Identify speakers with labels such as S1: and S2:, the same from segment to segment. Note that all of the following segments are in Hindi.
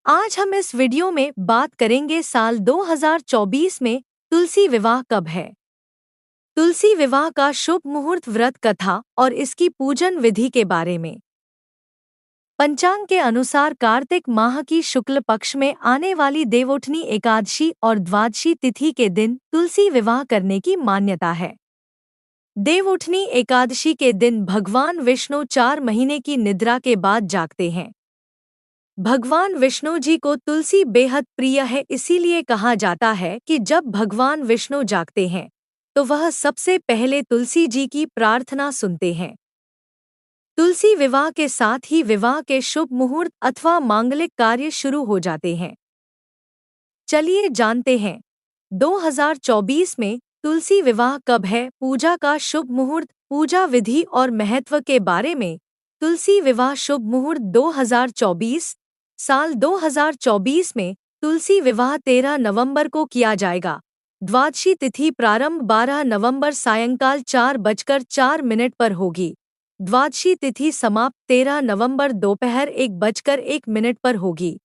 S1: आज हम इस वीडियो में बात करेंगे साल 2024 में तुलसी विवाह कब है। तुलसी विवाह का शुभ मुहूर्त, व्रत कथा और इसकी पूजन विधि के बारे में। पंचांग के अनुसार कार्तिक माह की शुक्ल पक्ष में आने वाली देवउठनी एकादशी और द्वादशी तिथि के दिन तुलसी विवाह करने की मान्यता है। देवउठनी एकादशी के दिन भगवान विष्णु 4 महीने की निद्रा के बाद जागते हैं। भगवान विष्णु जी को तुलसी बेहद प्रिय है, इसीलिए कहा जाता है कि जब भगवान विष्णु जागते हैं तो वह सबसे पहले तुलसी जी की प्रार्थना सुनते हैं। तुलसी विवाह के साथ ही विवाह के शुभ मुहूर्त अथवा मांगलिक कार्य शुरू हो जाते हैं। चलिए जानते हैं 2024 में तुलसी विवाह कब है, पूजा का शुभ मुहूर्त, पूजा विधि और महत्व के बारे में। तुलसी विवाह शुभ मुहूर्त 2024 साल 2024 में तुलसी विवाह 13 नवंबर को किया जाएगा। द्वादशी तिथि प्रारंभ 12 नवंबर सायंकाल 4:04 पर होगी। द्वादशी तिथि समाप्त 13 नवंबर दोपहर 1:01 पर होगी।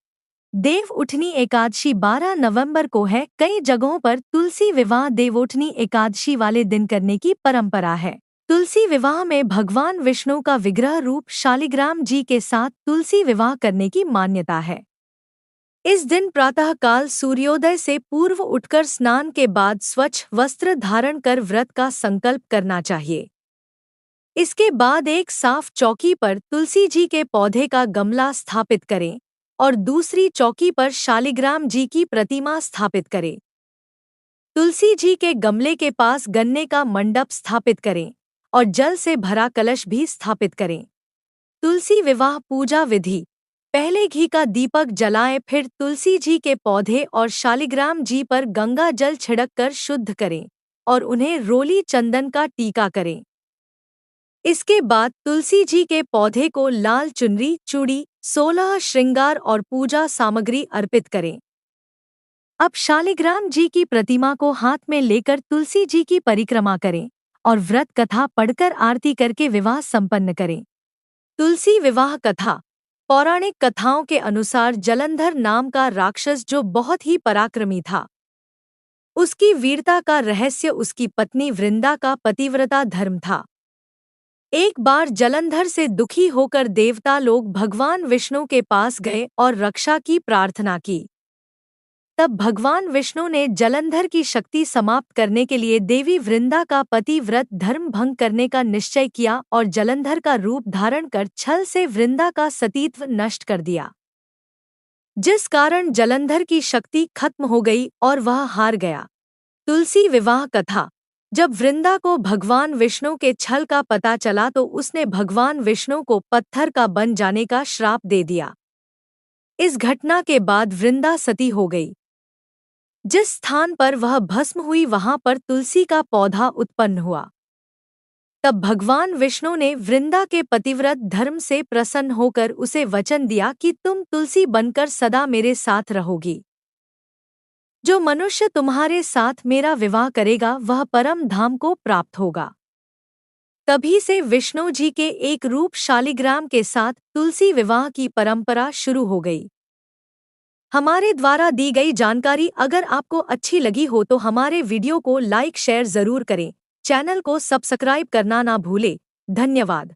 S1: देवउठनी एकादशी 12 नवंबर को है। कई जगहों पर तुलसी विवाह देवउठनी एकादशी वाले दिन करने की परंपरा है। तुलसी विवाह में भगवान विष्णु का विग्रह रूप शालिग्राम जी के साथ तुलसी विवाह करने की मान्यता है। इस दिन प्रातः काल सूर्योदय से पूर्व उठकर स्नान के बाद स्वच्छ वस्त्र धारण कर व्रत का संकल्प करना चाहिए। इसके बाद एक साफ चौकी पर तुलसी जी के पौधे का गमला स्थापित करें और दूसरी चौकी पर शालिग्राम जी की प्रतिमा स्थापित करें। तुलसी जी के गमले के पास गन्ने का मंडप स्थापित करें और जल से भरा कलश भी स्थापित करें। तुलसी विवाह पूजा विधि: पहले घी का दीपक जलाएं, फिर तुलसी जी के पौधे और शालिग्राम जी पर गंगा जल छिड़क कर शुद्ध करें और उन्हें रोली चंदन का टीका करें। इसके बाद तुलसी जी के पौधे को लाल चुनरी, चूड़ी, 16 श्रृंगार और पूजा सामग्री अर्पित करें। अब शालिग्राम जी की प्रतिमा को हाथ में लेकर तुलसी जी की परिक्रमा करें और व्रत कथा पढ़कर आरती करके विवाह संपन्न करें। तुलसी विवाह कथा: पौराणिक कथाओं के अनुसार जलंधर नाम का राक्षस जो बहुत ही पराक्रमी था, उसकी वीरता का रहस्य उसकी पत्नी वृंदा का पतिव्रता धर्म था। एक बार जलंधर से दुखी होकर देवता लोग भगवान विष्णु के पास गए और रक्षा की प्रार्थना की। तब भगवान विष्णु ने जलंधर की शक्ति समाप्त करने के लिए देवी वृंदा का पतिव्रत धर्म भंग करने का निश्चय किया और जलंधर का रूप धारण कर छल से वृंदा का सतीत्व नष्ट कर दिया, जिस कारण जलंधर की शक्ति खत्म हो गई और वह हार गया। तुलसी विवाह कथा: जब वृंदा को भगवान विष्णु के छल का पता चला तो उसने भगवान विष्णु को पत्थर का बन जाने का श्राप दे दिया। इस घटना के बाद वृंदा सती हो गई। जिस स्थान पर वह भस्म हुई वहां पर तुलसी का पौधा उत्पन्न हुआ। तब भगवान विष्णु ने वृंदा के पतिव्रत धर्म से प्रसन्न होकर उसे वचन दिया कि तुम तुलसी बनकर सदा मेरे साथ रहोगी। जो मनुष्य तुम्हारे साथ मेरा विवाह करेगा वह परम धाम को प्राप्त होगा। तभी से विष्णु जी के एक रूप शालिग्राम के साथ तुलसी विवाह की परंपरा शुरू हो गई। हमारे द्वारा दी गई जानकारी अगर आपको अच्छी लगी हो तो हमारे वीडियो को लाइक शेयर जरूर करें। चैनल को सब्सक्राइब करना ना भूलें। धन्यवाद।